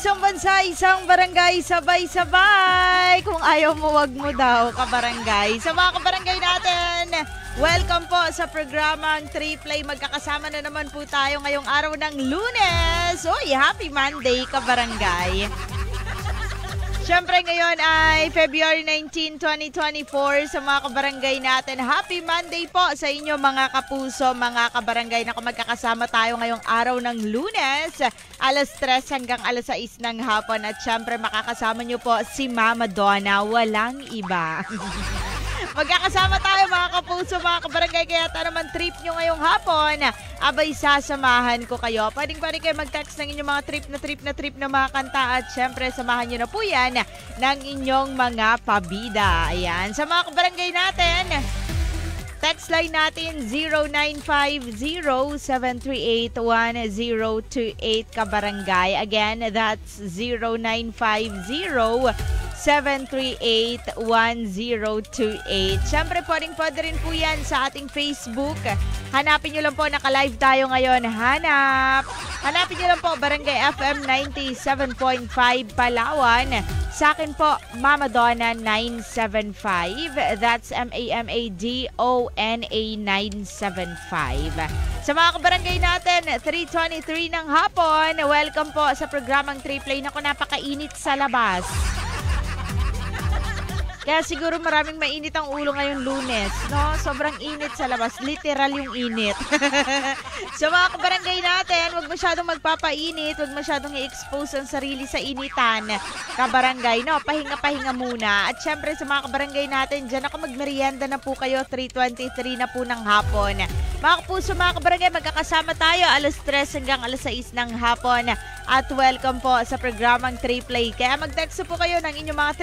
Isang bansa, isang barangay, sabay-sabay. Kung ayaw mo, wag mo daw, kabarangay. Sa mga kabarangay natin, welcome po sa programang Triplay. Magkakasama na naman po tayo ngayong araw ng Lunes. Uy, happy Monday, kabarangay. Siyempre ngayon ay February 19, 2024 sa mga kabarangay natin. Happy Monday po sa inyo mga kapuso, mga kabarangay na magkakasama tayo ngayong araw ng Lunes. Alas 3 hanggang alas 6 ng hapon at siyempre makakasama nyo po si Mama Donna, walang iba. Magkakasama tayo mga kapuso, mga kabarangay, kaya naman trip nyo ngayong hapon. Abay, sasamahan ko kayo. Pwedeng kayo mag-text ng inyong mga trip na mga kanta at syempre samahan nyo na po yan ng inyong mga pabida. Ayan, sa mga kabarangay natin, text line natin 0950-738-1028 kabarangay. Again, that's 0950-738-1028. Siyempre, pwede rin po yan sa ating Facebook. Hanapin nyo lang po, naka-live tayo ngayon. Hanapin nyo lang po, Barangay FM 97.5 Palawan. Sa akin po, Mama Donna 975. That's MAMADONA 975. Sa mga kabarangay natin, 3:23 ng hapon. Welcome po sa programang Triplay. Naku, napakainit sa labas. Kaya siguro maraming mainit ang ulo ngayong Lunes, no? Sobrang init sa labas. Literal yung init. So mga kabarangay natin, huwag masyadong magpapainit, huwag masyadong i-expose ang sarili sa initan. Kabarangay, no? Pahinga-pahinga muna. At syempre sa mga kabarangay natin, dyan ako magmerienda na po kayo, 3:23 na po ng hapon. Mga kapuso, mga kabarangay, magkakasama tayo alas 3 hanggang alas 6 ng hapon. At welcome po sa programang Triplay. Kaya mag-text po kayo ng inyong mga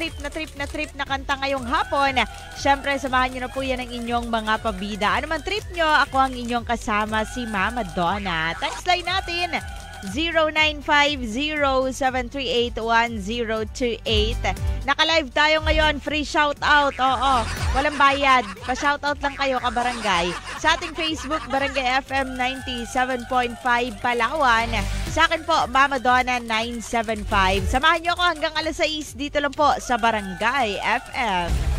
trip na kanta ngayong hapon. Siyempre, samahan nyo na po yan ang inyong mga pabida. Ano man trip nyo, ako ang inyong kasama, si Mama Donna. Text line natin, 0950-738-1028. Naka-live tayo ngayon, free shoutout. Oo, walang bayad. Pa-shoutout lang kayo, kabarangay. Sa ating Facebook, Barangay FM 97.5 Palawan. Sa akin po, Mama Donna 975. Samahan nyo ako hanggang alas 6 dito lang po sa Barangay FM.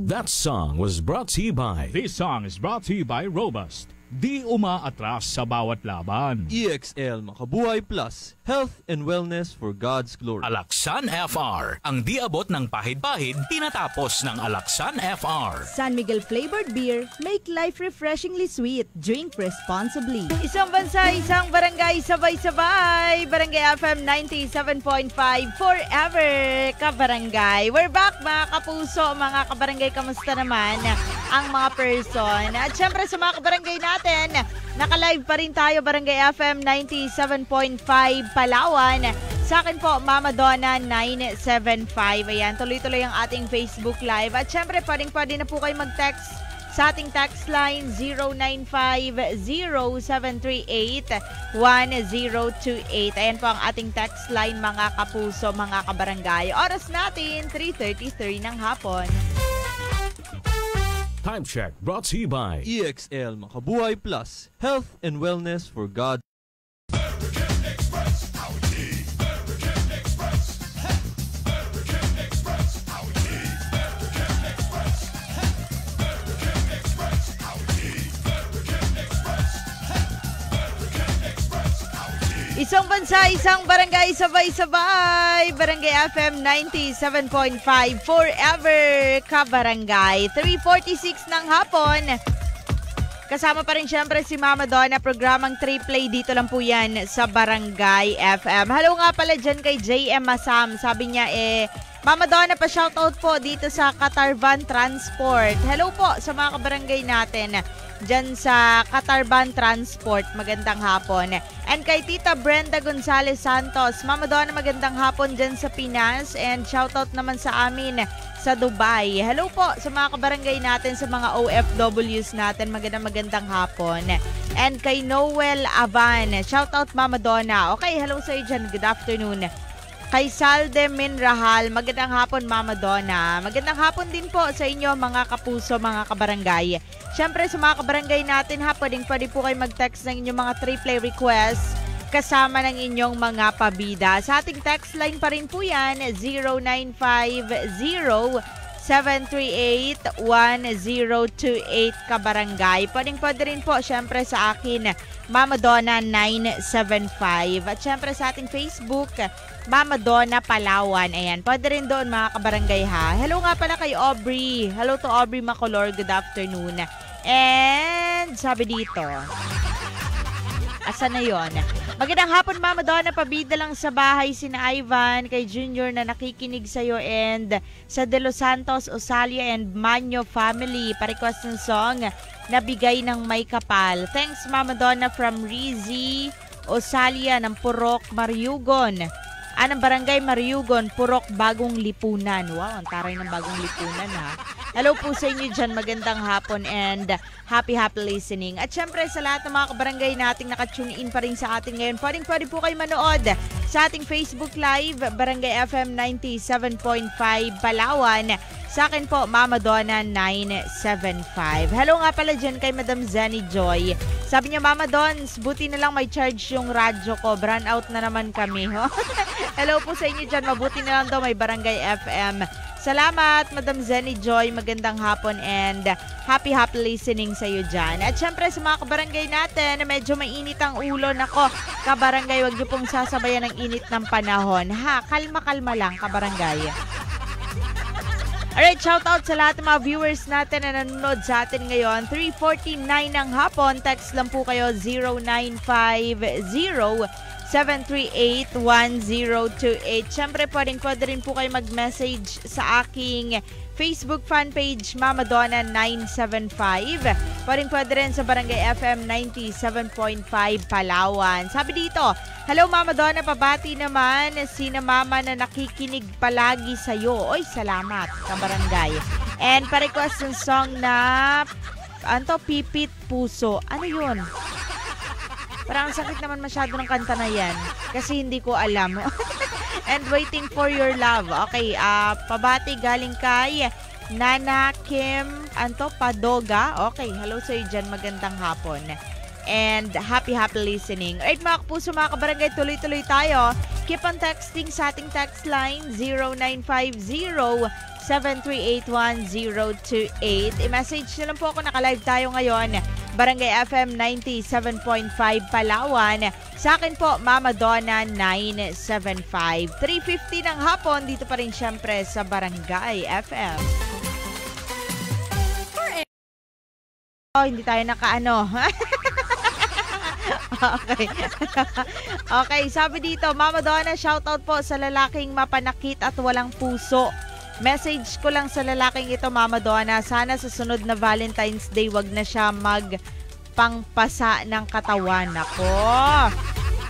That song was brought to you by... This song is brought to you by Robust. Di umaatras sa bawat laban. EXL Makabuhay Plus, health and wellness for God's glory. Alaksan FR, ang di abot ng pahid-pahid, tinatapos ng Alaksan FR. San Miguel flavored beer, make life refreshingly sweet. Drink responsibly. Isang bansa, isang barangay, sabay-sabay. Barangay FM 97.5 forever, kabarangay. We're back mga kapuso, mga kabarangay. Kamusta naman ang mga person? At syempre sa mga kabarangay natin, naka-live pa rin tayo, Barangay FM 97.5 Palawan. Sa akin po, Mama Donna 975. Ayan, tuloy-tuloy ang ating Facebook Live. At syempre, pwede na po kayo mag-text sa ating text line 0950-738-1028. Ayan po ang ating text line, mga kapuso, mga kabarangay. Oras natin, 3:33 ng hapon. Time check brought to you by EXL Makabuhay Plus, health and wellness for God. Isang bansa, isang barangay, sabay-sabay. Barangay FM 97.5 forever, kabarangay. 3:46 ng hapon. Kasama pa rin syempre si Mama Donna, programang Triplay. Dito lang po yan sa Barangay FM. Hello nga pala dyan kay JM Masam. Sabi niya Mama Donna, pa-shoutout po dito sa Qatar Van Transport. Hello po sa mga kabarangay natin dyan sa Qatar Van Transport. Magandang hapon. And kay Tita Brenda Gonzalez Santos, Mama Donna, magandang hapon dyan sa Pinas. And shoutout naman sa amin sa Dubai. Hello po sa mga kabarangay natin, sa mga OFWs natin. Magandang hapon. And kay Noel Avan, shoutout Mama Donna. Okay, hello sa iyo dyan. Good afternoon. Kay Salde Minrahal, magandang hapon Mama Donna. Magandang hapon din po sa inyo mga kapuso, mga kabarangay. Siyempre sa mga kabarangay natin ha, pwede po kayo mag-text ng inyong mga 3-play requests kasama ng inyong mga pabida. Sa ating text line pa rin po yan, 0950-738-1028 kabarangay. Pwede rin po siyempre sa akin, Mama Donna 975. At siyempre sa ating Facebook, Mama Donna Palawan. Ayan, pwede rin doon mga kabarangay ha. Hello nga pala kay Aubrey. Hello to Aubrey Macolor. Good afternoon. And sabi dito, asan na yun? Magandang hapon Mama Donna. Pabida lang sa bahay sina Ivan, kay Junior na nakikinig sa'yo and sa De Los Santos, Osalia and Manyo family. Pa-request ng song na Bigay ng May Kapal. Thanks Mama Donna from Rizzi, Osalia ng Purok, Mariugon. Anong barangay Mariugon, Purok, Bagong Lipunan. Wow, ang taray ng Bagong Lipunan ha. Hello po sa inyo dyan, magandang hapon and happy listening. At syempre sa lahat ng mga kabarangay nating nakatune in pa rin sa atin ngayon, pwede po kayo manood sa ating Facebook Live, Barangay FM 97.5 Palawan. Sa akin po, Mama Donna 975. Hello nga pala dyan kay Madam Zenny Joy. Sabi niya, Mama Dons, buti na lang may charge yung radyo ko. Brand out na naman kami. Ho? Hello po sa inyo dyan. Mabuti na lang daw may Barangay FM. Salamat, Madam Zenny Joy. Magandang hapon and happy listening sa iyo dyan. At syempre sa mga kabarangay natin, medyo mainit ang ulo. Nako, kabarangay, wag niyo pong sasabayan ng init ng panahon. Ha, kalma-kalma lang, kabarangay. Alright, shout out sa lahat ng mga viewers natin na nanonood sa atin ngayon. 3:49 ng hapon, text lang po kayo 0950-738-1028. Siyempre, pwede rin po kayo mag-message sa aking Facebook fan page, Mama Donna 975. Pwede rin sa Barangay FM 97.5 Palawan. Sabi dito, hello Mama Donna, pabati naman sina Mama na nakikinig palagi sa'yo. Oy, salamat, kabarangay. And pa-request ng song na, Pipit Puso. Ano yun? Parang sakit naman masyado ng kanta na yan. Kasi hindi ko alam. And Waiting for Your Love. Okay, pabati galing kay Nana Kim Padoga. Okay, hello sa iyo dyan. Magandang hapon. And happy listening. Alright mga kapuso, mga kabarangay, tuloy-tuloy tayo. Keep on texting sa ating text line 0950-738-1028. I-message nyo lang po ako, naka-live tayo ngayon. Barangay FM 97.5 Palawan. Sa akin po, Mama Donna 975. 3:50 ng hapon, dito pa rin syempre sa Barangay FM. Hindi tayo nakaano. Okay. Okay, sabi dito, Mama Donna, shoutout po sa lalaking mapanakit at walang puso. Message ko lang sa lalaking ito, Mama Donna, sana sa sunod na Valentine's Day wag na siya magpangpasa ng katawan. Ako,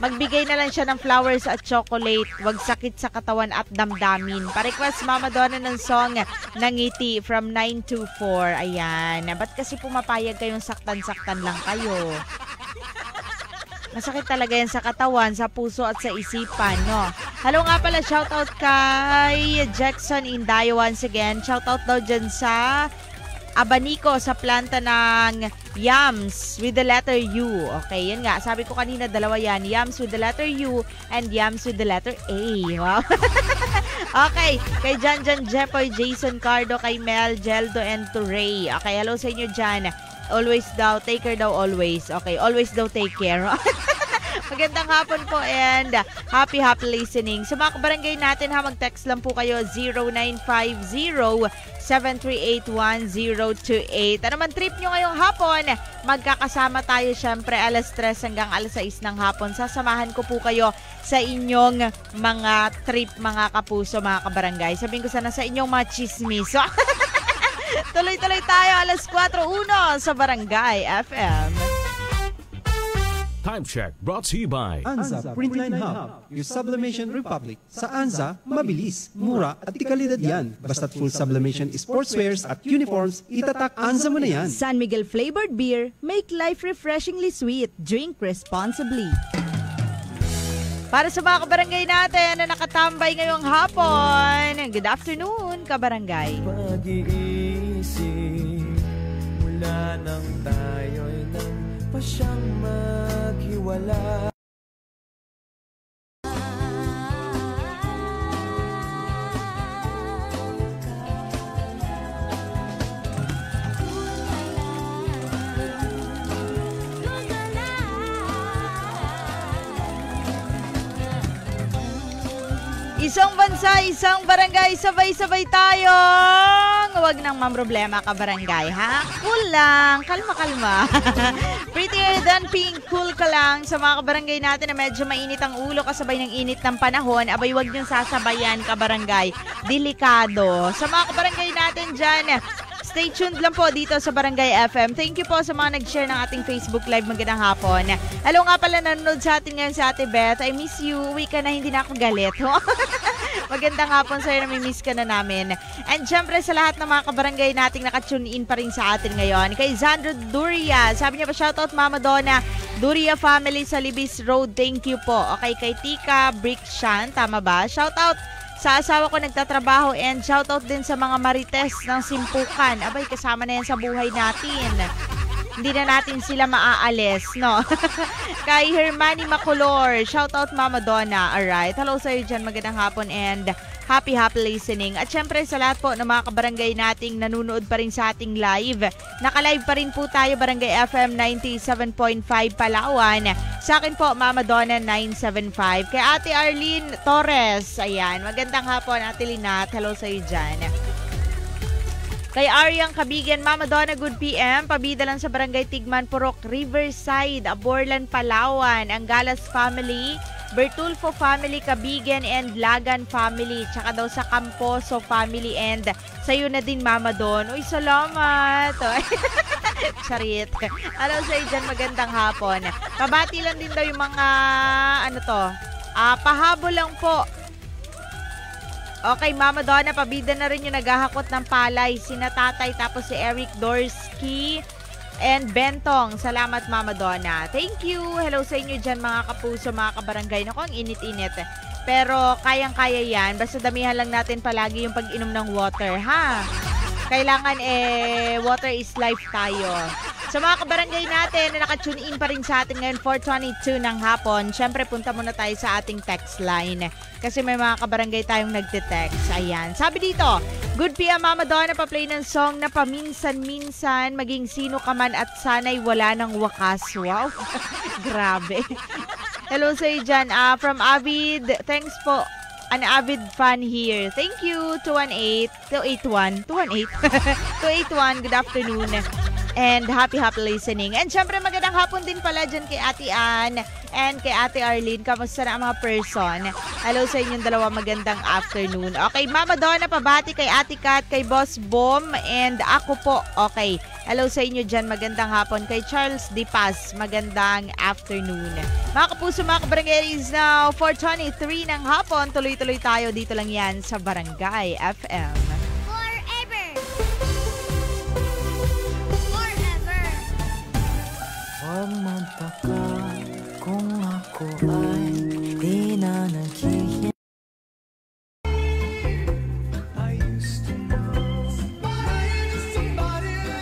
magbigay na lang siya ng flowers at chocolate. Wag sakit sa katawan at damdamin. Pa-request Mama Donna ng song Nangiti from 924. Ayan. Ba't kasi pumapayag kayong saktan-saktan lang kayo? Masakit talaga yan sa katawan, sa puso at sa isipan, no? Hello nga pala, shoutout kay Jackson Inday once again. Shoutout daw dyan sa Abanico sa planta ng Yams with the letter U. Okay, yun nga. Sabi ko kanina, dalawa yan. Yams with the letter U and Yams with the letter A. Wow. Okay, kay Jan Jepoy, Jason Cardo, kay Mel, Geldo, and Turay. Okay, hello sa inyo dyan. Always daw, take care daw always. Okay, always daw take care. Magandang hapon po and happy listening. Sa mga kabarangay natin ha, mag-text lang po kayo 0950-738-1028. Ano man trip nyo ngayong hapon, magkakasama tayo syempre alas 3 hanggang alas 6 ng hapon. Sasamahan ko po kayo sa inyong mga trip, mga kapuso, mga kabarangay. Sabihin ko sana sa inyong mga chismis. Tuloy-tuloy tayo, alas 4:01 sa Barangay FM. Time check brought to you by Anza Printline Hub, your sublimation republic. Sa Anza, mabilis, mura at kalidad yan. Basta't full sublimation sportswears at uniforms, itatak Anza mo na yan. San Miguel flavored beer, make life refreshingly sweet. Drink responsibly. Para sa mga kabarangay natin na nakatambay ngayong hapon. Good afternoon, kabarangay. Pag-iisip mula nang tayo'y nang pasyang maghiwalay. Isang bansa, isang barangay, sabay-sabay tayong huwag nang mamroblema ka barangay, ha? Cool lang, kalma-kalma. Prettier than pink, cool ka lang. Sa mga kabarangay natin na medyo mainit ang ulo kasabay ng init ng panahon, abay huwag niyong sasabayan ka barangay. Delikado. Sa mga kabarangay natin dyan, stay tuned lang po dito sa Barangay FM. Thank you po sa mga nag-share ng ating Facebook Live. Magandang hapon. Hello nga pala, nanonood sa atin ngayon si Ate Beth. I miss you. Uwi ka na, hindi na ako galit. Magandang hapon sa'yo, nami-miss ka na namin. And syempre sa lahat ng mga kabarangay nating nakatune in pa rin sa atin ngayon. Kay Zandro Duria, sabi niya pa, shoutout Mama Donna, Duria family sa Libis Road. Thank you po. Okay, kay Tika Brickshan, tama ba? Shoutout sa asawa ko nagtatrabaho and shoutout din sa mga marites ng Simpukan. Abay, kasama na yan sa buhay natin. Hindi na natin sila maaalis, no? Kay Hermani Macolor, shoutout Mama Donna. Alright, hello sa'yo dyan, magandang hapon and happy listening. At syempre sa lahat po ng mga kabarangay nating nanunood pa rin sa ating live. Naka-live pa rin po tayo, Barangay FM 97.5 Palawan. Sa akin po, Mama Donna 975. Kay Ate Arlene Torres, ayan, magandang hapon Ate Linat, hello sa'yo dyan. Kay Aryang Kabigan, Mama Donna, good PM. Pabida lang sa Barangay Tigman, Purok, Riverside, Aborlan, Palawan. Ang Galas family, Bertulfo family, Kabigan, and Lagan family. Tsaka daw sa Camposo family and sa'yo na din, Mama Don. Uy, salamat. Charit. Ano sa'yo dyan, magandang hapon. Pabati lang din daw yung mga, pahabol lang po. Okay, Mama Donna, pabida na rin yung naghahakot ng palay. Sina Tatay, tapos si Eric Dorsky and Bentong. Salamat, Mama Donna. Thank you. Hello sa inyo dyan, mga kapuso, mga kabarangay. Naku, ang init-init. Pero kayang-kaya yan. Basta damihan lang natin palagi yung pag-inom ng water, ha? Kailangan, water is life tayo. Sa mga kabarangay natin na nakatune in pa rin sa atin ngayon, 4:22 ng hapon, syempre punta muna tayo sa ating text line. Kasi may mga kabarangay tayong nagte-text. Ayan. Sabi dito, good PM Mama Donna, pa-play ng song na paminsan-minsan, maging sino ka man at sana'y wala ng wakas. Wow. Grabe. Hello sa'yo dyan. From Avid, thanks po. An avid fan here. Thank you. 218. Good afternoon. And happy listening. And syempre magandang hapon din pala dyan kay Ate Ann and kay Ate Arlene. Kamusta na ang mga person? Hello sa inyong dalawa, magandang afternoon. Okay, Mama Donna, pabati kay Ate Kat, kay Boss Bom, and ako po. Okay, hello sa inyo dyan, magandang hapon. Kay Charles Di Paz, magandang afternoon. Mga kapuso, mga kabarangay, is now 4:23 ng hapon. Tuloy-tuloy tayo dito lang yan sa Barangay FM. Huwag magtaka kung ako ay di na naghihinay. I used to know somebody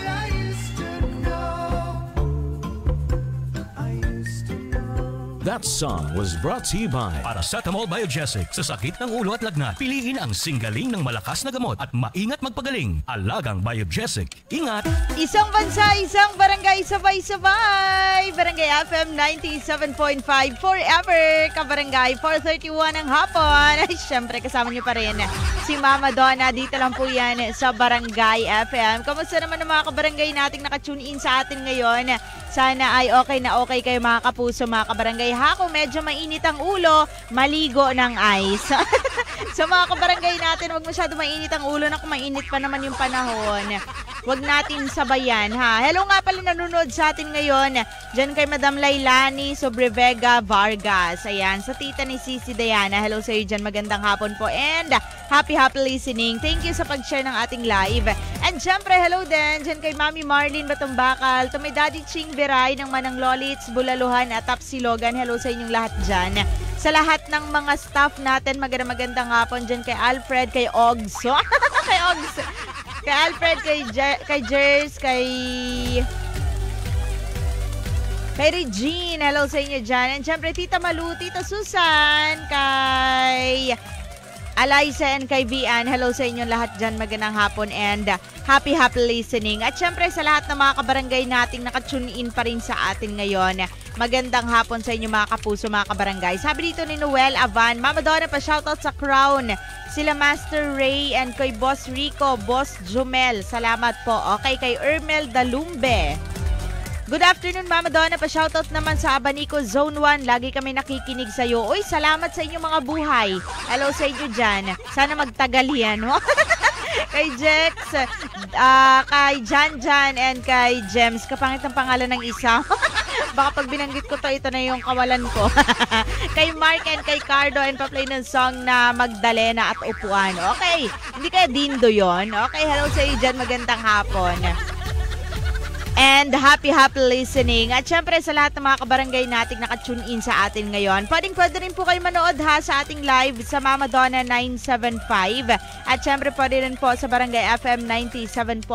I used to know. I used to know. That song was brought to you by Paracetamol Biogesic. Sa sakit ng ulo at lagnat, piliin ang singgaling ng malakas na gamot at maingat magpagaling. Alagang Biogesic. Ingat! Isang bansa, isang barangay, sabay-sabay. Barangay FM 97.5 forever. Kabarangay, 4:31 ng hapon. Ay, syempre, kasama niyo pa rin si Mama Donna. Dito lang po yan sa Barangay FM. Kamusta naman ang mga kabarangay nating nakatune in sa atin ngayon? Sana ay okay na okay kayo mga kapuso, mga kabarangay. Ha, kung medyo mainit ang ulo, maligo ng ice. Sa mga kabarangay natin, huwag masyado mainit ang ulo na kung mainit pa naman yung panahon. Huwag natin sabayan, ha. Hello nga pala nanonood sa atin ngayon. Diyan kay Madam Lailani Sobrevega Vargas. Ayan, sa tita ni Sisi Diana. Hello sa iyo dyan. Magandang hapon po. And happy listening. Thank you sa pag-share ng ating live. And syempre, hello din. Diyan kay Mami Marlene Batumbakal. To my Daddy Ching Beray ng Manang Lolits, Bulaluhan at Tapsilogan. Hello sa inyong lahat dyan. Sa lahat ng mga staff natin, magandang hapon dyan kay Alfred, kay Ogso. Kay Ogso. Kay Alfred, kay Jers, kay Regine. Hello sa inyo dyan. And syempre, Tita Malu, Tita Susan, kay Eliza and kay Vian. Hello sa inyo lahat dyan. Magandang hapon and happy listening. At syempre sa lahat ng mga kabarangay nating nakatune in pa rin sa atin ngayon. Magandang hapon sa inyo mga kapuso, mga kabarangay. Sabi dito ni Noel Avan, Mama Donna pa shoutout sa Crown. Sila Master Ray and kay Boss Rico, Boss Jumel. Salamat po. Okay, kay Ermel Dalumbe. Good afternoon, Mama Donna. Pa-shoutout naman sa Abanico Zone 1. Lagi kami nakikinig sa iyo. Uy, salamat sa inyong mga buhay. Hello sa inyo dyan. Sana magtagal yan. Kay Jex, kay Jan, and kay Gems. Kapangit ang pangalan ng isa. Baka pag binanggit ko to, ito na yung kawalan ko. Kay Mark and kay Cardo, and pa-play ng song na Magdalena at Upuan. Okay, hindi kaya Dindo yon. Okay, hello sa iyo dyan. Magandang hapon. And happy listening. At syempre sa lahat ng mga kabarangay nating nakatune in sa atin ngayon, pwede rin po kayo manood ha sa ating live sa Mama Donna 975. At syempre pwede rin po sa Barangay FM 97.5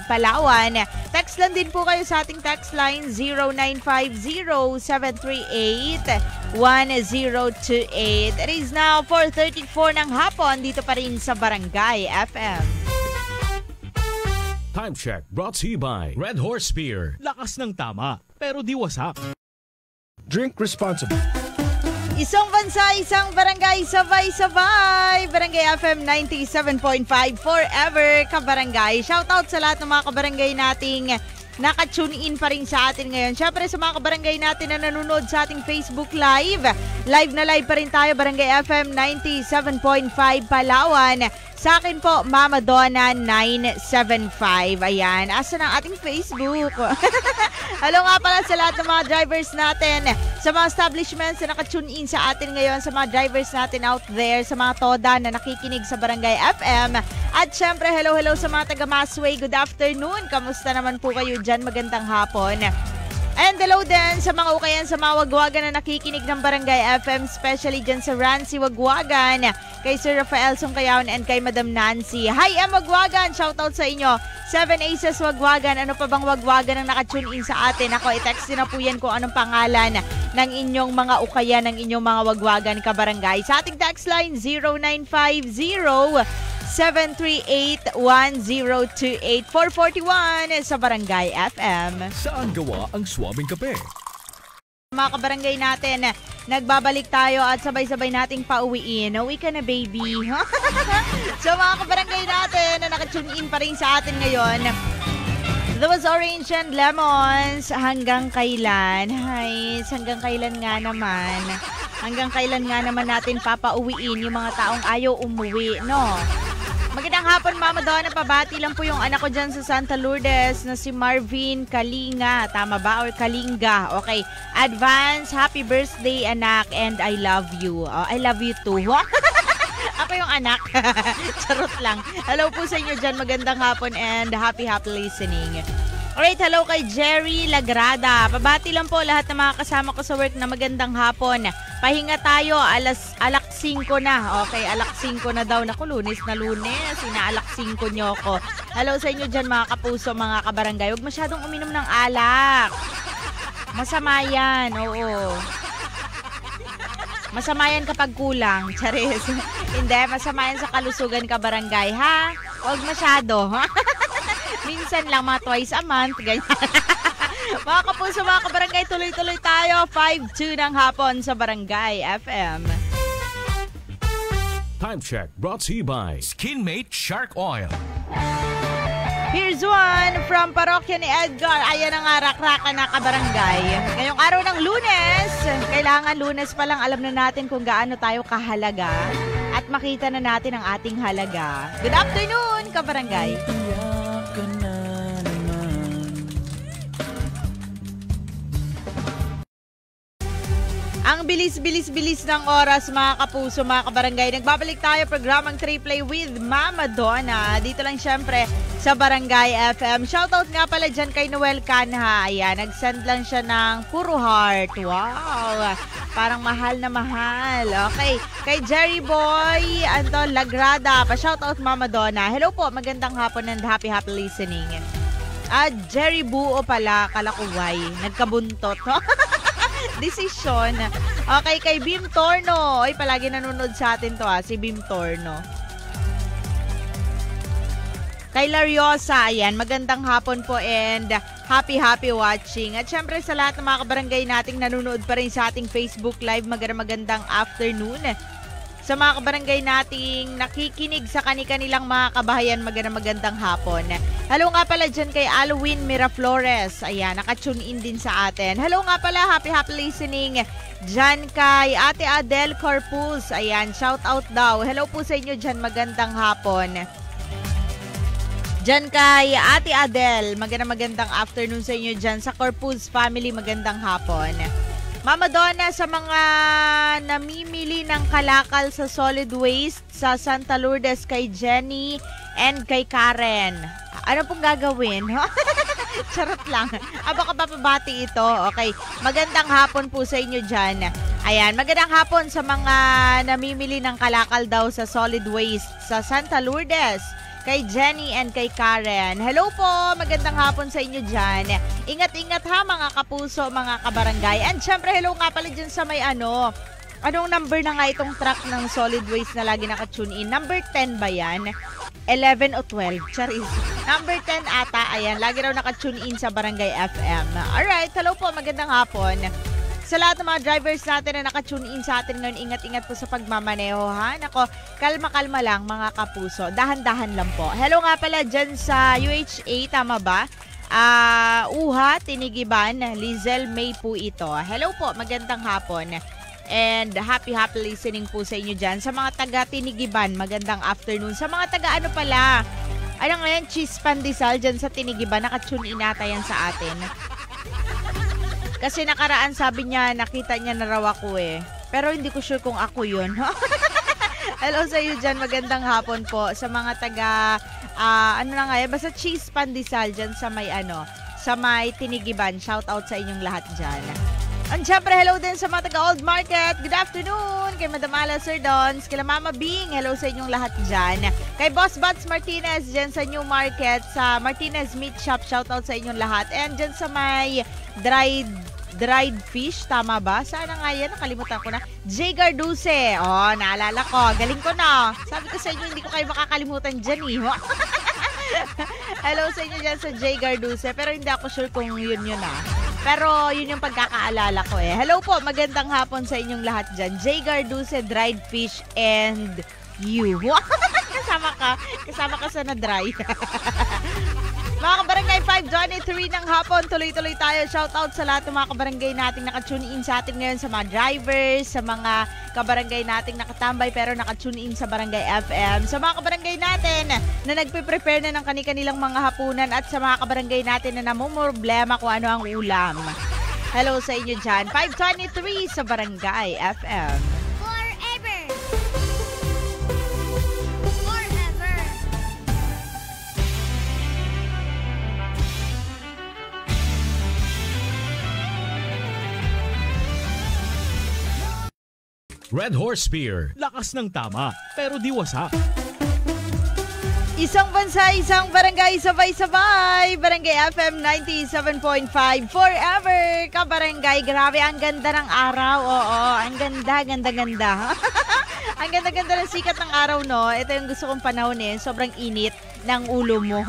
Palawan. Text lang din po kayo sa ating text line 0950-738-1028. It is now 4:34 ng hapon dito pa rin sa Barangay FM. Time check brought to you by Red Horse Beer. Lakas ng tama, pero di wasak. Drink responsibly. Isang bansa, isang barangay, sabay-sabay. Barangay FM 97.5 forever, kabarangay. Shoutout sa lahat ng mga kabarangay nating naka-tune in pa rin sa atin ngayon. Syempre sa mga kabarangay natin na nanonood sa ating Facebook Live. Live na live pa rin tayo, Barangay FM 97.5 Palawan. Sa akin po, Mama Donna 975. Ayan, asa ng ating Facebook? Hello nga pala sa lahat ng mga drivers natin, sa mga establishments na naka-tune in sa atin ngayon, sa mga drivers natin out there, sa mga toda na nakikinig sa Barangay FM. At syempre, hello sa mga taga-Masway. Good afternoon. Kamusta naman po kayo dyan? Magandang hapon. And hello din sa mga ukayan sa mga wagwagan na nakikinig ng Barangay FM, especially dyan sa Rancy Wagwagan, kay Sir Rafael Sungkayaon and kay Madam Nancy. Hi, Wagwagan! Shoutout sa inyo. 7 Aces Wagwagan. Ano pa bang wagwagan ang nakatune in sa atin? Ako, i-text din na po yan kung anong pangalan ng inyong mga ukayan, ng inyong mga wagwagan kabarangay. Sa ating text line, 0950-738-1028 441 sa Barangay FM. Saan gawa ang swabing kape? Mga kabarangay natin, nagbabalik tayo at sabay-sabay nating pauwiin. Uwi ka na, baby. So mga kabarangay natin na nakatune in pa rin sa atin ngayon, that was Orange and Lemons. Hanggang kailan? Hay, hanggang kailan nga naman? Hanggang kailan nga naman natin papauwiin yung mga taong ayaw umuwi, no? Magandang hapon, Mama Donna. Pabati lang po yung anak ko dyan sa Santa Lourdes na si Marvin Kalinga. Tama ba? Or Kalinga? Okay. Advance, happy birthday, anak, and I love you. I love you too. Ako yung anak. Charot lang. Hello po sa inyo dyan. Magandang hapon and happy listening. Alright, hello kay Jerry Lagrada. Pabati lang po lahat ng mga kasama ko sa work na magandang hapon. Pahinga tayo, alak 5 na. Okay, alak 5 na daw. Naku, lunes na lunes. Inaalak 5 nyo ko. Hello sa inyo dyan mga kapuso, mga kabarangay. Huwag masyadong uminom ng alak. Masama yan, oo. Masama yan kapag kulang. Charis. Hindi, masama yan sa kalusugan kabarangay, ha? Huwag masyado, ha? Minsan lang, mga twice a month, ganyan. Mga kapuso, mga kabarangay, tuloy-tuloy tayo. 5-2 ng hapon sa Barangay FM. Time check brought to you by Skinmate Shark Oil. Here's one from parokya ni Edgar. Ayan ang rak-rakan na kabarangay. Ngayong araw ng Lunes, kailangan Lunes pa lang alam na natin kung gaano tayo kahalaga at makita na natin ang ating halaga. Good afternoon, kabarangay. Ang bilis-bilis-bilis ng oras mga kapuso, mga kabarangay. Nagbabalik tayo programang 3Play with Mama Donna. Dito lang syempre sa Barangay FM. Shoutout nga pala dyan kay Noel Canha. Ayan, nag-send lang siya ng puro heart. Wow, parang mahal na mahal. Okay, kay Jerry Boy Anton Lagrada. Pa-shoutout Mama Donna. Hello po, magandang hapon and happy listening. Jerry Buo pala, kalakuway. Nagkabuntot. Desisyon. Okay, kay Bim Torno. Ay, palagi nanonood sa atin to si Bim Torno. Kay Lariosa, ayan, magandang hapon po and happy watching. At syempre sa lahat ng mga kabarangay nating nanonood pa rin sa ating Facebook Live, magandang afternoon. Sa mga kabarangay nating nakikinig sa kanilang mga kabahayan, magandang hapon. Hello nga pala dyan kay Alwin Miraflores. Ayan, nakatune in din sa atin. Hello nga pala, happy listening dyan kay Ate Adele Corpus. Ayan, shout out daw. Hello po sa inyo dyan, magandang hapon. Dyan kay Ate Adele, magandang afternoon sa inyo dyan. Sa Corpus family, magandang hapon. Mama Donna, sa mga namimili ng kalakal sa solid waste sa Santa Lourdes kay Jenny and kay Karen, ano pong gagawin? Charot lang. Baka papabati ito. Okay. Magandang hapon po sa inyo dyan. Ayan, magandang hapon sa mga namimili ng kalakal daw sa solid waste sa Santa Lourdes kay Jenny and kay Karen. Hello po, magandang hapon sa inyo dyan. Ingat-ingat ha mga kapuso, mga kabarangay. And syempre, hello nga pala dyan sa may anong number na nga itong truck ng solid waste na lagi nakatune in? Number 10 ba yan? 11 o 12? Charis. Number 10 ata, ayan, lagi raw nakatune in sa Barangay FM. Alright, hello po, magandang hapon. Sa lahat ng mga drivers natin na nakatune in sa atin ngayon, ingat-ingat po sa pagmamaneho ha. Nako, kalma-kalma lang mga kapuso. Dahan-dahan lang po. Hello nga pala dyan sa UHA, tama ba? Uha, Tinigiban, Lizel May po ito. Hello po, magandang hapon. And happy listening po sa inyo dyan. Sa mga taga-Tinigiban, magandang afternoon. Sa mga taga-ano pala, ano ngayon, Cheese Pandesal dyan sa Tinigiban, nakatune in ata yan sa atin. Kasi nakaraan sabi niya, nakita niya na raw ako eh. Pero hindi ko sure kung ako yun. Hello sa iyo dyan, magandang hapon po. Sa mga taga, basta Cheese Pandesal dyan sa may Tinigiban. Shout out sa inyong lahat dyan. And syempre, hello din sa mga taga Old Market. Good afternoon. Kay Madam Ala Sir Dons. Kay Mama Bing. Hello sa inyong lahat dyan. Kay Boss Bats Martinez dyan sa New Market. Sa Martinez Meat Shop. Shout out sa inyong lahat. And dyan sa may dried fish, tama ba? Sana nga yan, nakalimutan ko na. J. Garduce. Oh, naalala ko. Galing ko na. Sabi ko sa inyo, hindi ko kayo makakalimutan dyan eh. Hello sa inyo dyan sa J. Garduce. Pero hindi ako sure kung yun Pero yun yung pagkakaalala ko eh. Hello po, magandang hapon sa inyong lahat dyan. J. Garduce, dried fish, and you. Kasama ka sa na-dry. Mga kabarangay, 5:23 ng hapon, tuloy-tuloy tayo. Shoutout sa lahat ng mga kabarangay nating nakatune in sa atin ngayon, sa mga drivers, sa mga kabarangay nating nakatambay pero nakatune in sa Barangay FM. Sa mga kabarangay natin na nagpe-prepare na ng kanilang mga hapunan at sa mga kabarangay natin na namumroblema kung ano ang ulam. Hello sa inyo dyan. 5:23 sa Barangay FM. Red Horse Beer. Lakas ng tama, pero di wasak. Isang bansa, isang barangay, sabay-sabay. Barangay FM 97.5 forever. Kabarangay, grabe, ang ganda ng araw. Oo, ang ganda. Ang ganda-ganda ng sikat ng araw, no? Ito yung gusto kong panahon eh. Sobrang init ng ulo mo.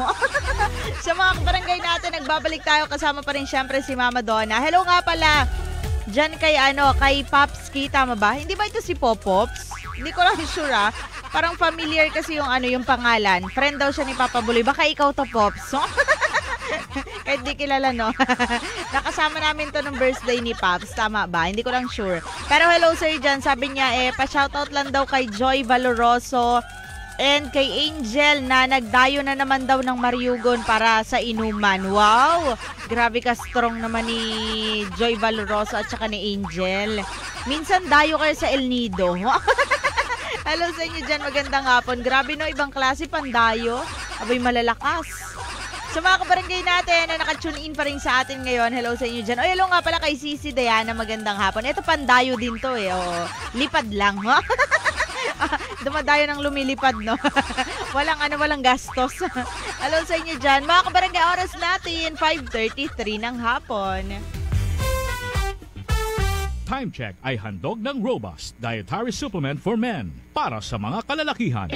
Sa mga barangay natin, nagbabalik tayo. Kasama pa rin syempre si Mama Donna. Hello nga pala. Diyan kay Popski, tama ba? Hindi ba ito si Popops? Hindi ko lang sure Parang familiar kasi yung pangalan. Friend daw siya ni Papa Buloy. Baka ikaw to, Pops. Kahit di kilala, no? Nakasama namin to ng birthday ni Pops. Tama ba? Hindi ko lang sure. Pero hello sir dyan. Sabi niya, pa-shoutout lang daw kay Joy Valoroso and kay Angel na nagdayo na naman daw ng Mariugon para sa inuman. Wow! Grabe ka strong naman ni Joy Valoroso at saka ni Angel. Minsan dayo kayo sa El Nido. Hello sa inyo dyan, magandang hapon. Grabe no, ibang klase pandayo. Abay malalakas. Sa mga kabarangay natin na nakatune in pa rin sa atin ngayon, hello sa inyo dyan. O, hello nga pala kay Sisi Diana, magandang hapon. Ito pandayo din to eh. O, lipad lang. Dumadayo ng lumilipad, no? walang gastos. Hello sa inyo dyan. Mga kabarangay, oras natin, 5:33 ng hapon. Time check ay handog ng Robust Dietary Supplement for Men para sa mga kalalakihan.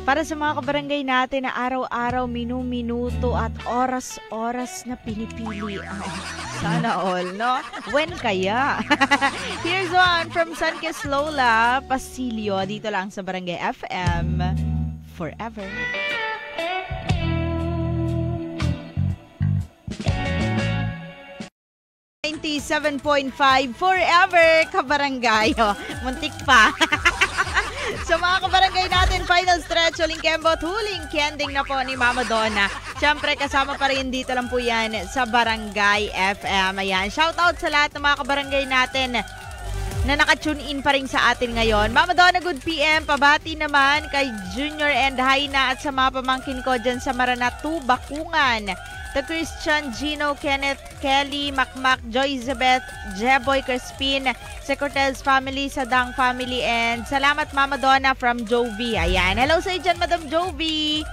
Para sa mga kabarangay natin na araw-araw, minuto at oras-oras na pinipili. Ay, sana all, no? When kaya? Here's one from Sanchez Lola Pasilio. Dito lang sa Barangay FM. Forever. .5 Forever, kabarangay. Oh, muntik pa. So mga kabarangay natin, final stretch, huling kembot, huling kending na po ni Mama Donna. Siyempre, kasama pa rin dito lang po yan sa Barangay FM. Ayan, shoutout sa lahat ng mga kabarangay natin na nakatune in pa rin sa atin ngayon. Mama Donna, good PM. Pabati naman kay Junior and Haina at sa mga pamangkin ko dyan sa Maranatu, Bakungan. The Christian, Gino, Kenneth, Kelly, Macmac, Joyzabeth, Jeboy, Crispin, Secretels family, Sadang family, and salamat Mama Donna from Jovi. Ayan. Hello sa dyan, Madam Jovi.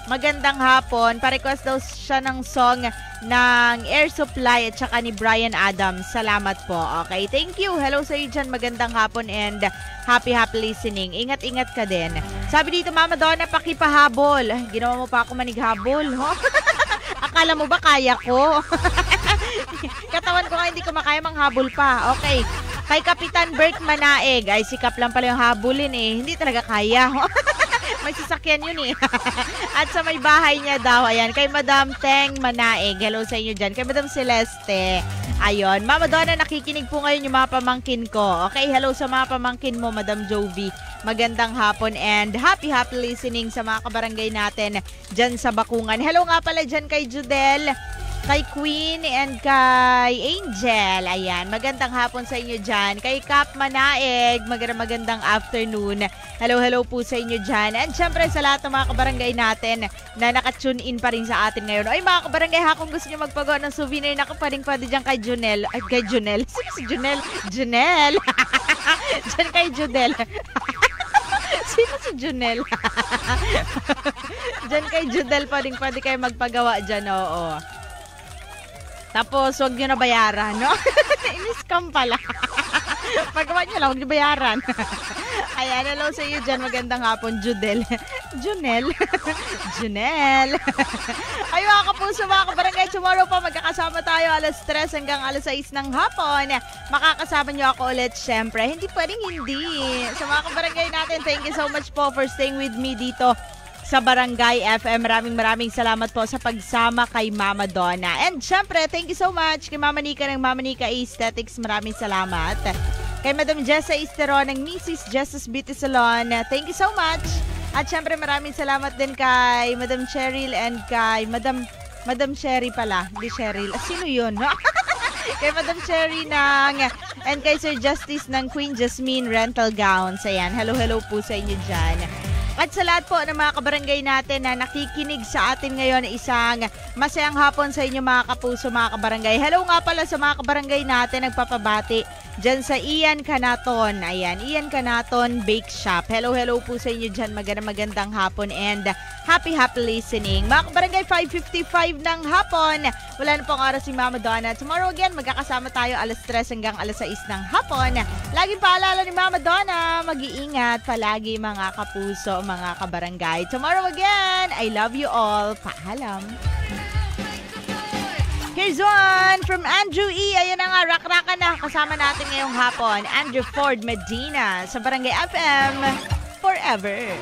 Magandang hapon. Pa-request daw siya ng song ng Air Supply at saka ni Brian Adams. Salamat po. Okay, thank you. Hello sa dyan. Magandang hapon and happy listening. Ingat-ingat ka din. Sabi dito, Mama Donna, pakipahabol. Ginawa mo pa ako manighabol, ho? Akala mo ba kaya ko? Katawan ko nga hindi ko makaya manghabol pa. Okay. Kay Kapitan Bert Manaeg. Ay, sikap lang pala yung habulin eh. Hindi talaga kaya. May sasakyan yun eh. At sa may bahay niya daw. Ayan. Kay Madam Teng Manaeg. Hello sa inyo dyan. Kay Madam Celeste. Ayun. Mama Donna, nakikinig po ngayon yung mga pamangkin ko. Okay. Hello sa mga pamangkin mo, Madam Jovi. Magandang hapon and happy listening sa mga kabarangay natin dyan sa Bakungan. Hello nga pala dyan kay Judel, kay Queen, and kay Angel. Ayan, magandang hapon sa inyo dyan. Kay Kap Manaeg, magandang afternoon. Hello po sa inyo dyan. And syempre sa lahat ng mga kabarangay natin na nakatune in pa rin sa atin ngayon. Ay mga kabarangay ha, kung gusto nyo magpagawa ng souvenir, pwede dyan kay Junel. Ay, kay Junel. Sino si Junel? Junel. Dyan kay Judel. Sino si Junel? Diyan kay Judel, pwede kayo magpagawa dyan, oo. Tapos, huwag nyo na bayaran, no? In-scam pala. Pagawa nyo lang, huwag nyo bayaran. Ayan, hello sa iyo dyan. Magandang hapon, Judel. Junel. Junel. Ay, mga kapuso, mga kabarangay, tomorrow pa magkakasama tayo 3:00 hanggang 6:00 ng hapon. Makakasama nyo ako ulit, syempre. Hindi pwedeng hindi. Sa mga kabarangay natin, thank you so much po for staying with me dito sa Barangay FM. Maraming salamat po sa pagsama kay Mama Donna. And syempre, thank you so much kay Mama Nika ng Mama Nika Aesthetics. Maraming salamat. Kay Madam Jessa Istero ng Mrs. Jessa's Beauty Salon. Thank you so much. At syempre, maraming salamat din kay Madam Cheryl and kay Madam Sherry pala. Hindi Cheryl. Sino yun? Kay Madam Cherry and kay Sir Justice ng Queen Jasmine Rental Gowns. Ayan, hello po sa inyo dyan. At sa lahat po ng mga kabarangay natin na nakikinig sa atin ngayon, isang masayang hapon sa inyo mga kapuso, mga kabarangay. Hello nga pala sa mga kabarangay natin, nagpapabati dyan sa Ian Canaton. Ayan, Ian Canaton Bake Shop. Hello po sa inyo dyan. Magandang hapon and happy listening. Mga kabarangay, 5:55 ng hapon. Wala na pong oras si Mama Donna. Tomorrow again, magkakasama tayo 3:00 hanggang 6:00 ng hapon. Laging paalala ni Mama Donna, mag-iingat palagi mga kapuso, mga kabarangay. Tomorrow again, I love you all. Paalam. Here's one from Andrew E. Ayan na nga, rak-rakan na kasama natin ngayong hapon. Andrew Ford Medina sa Barangay FM Forever.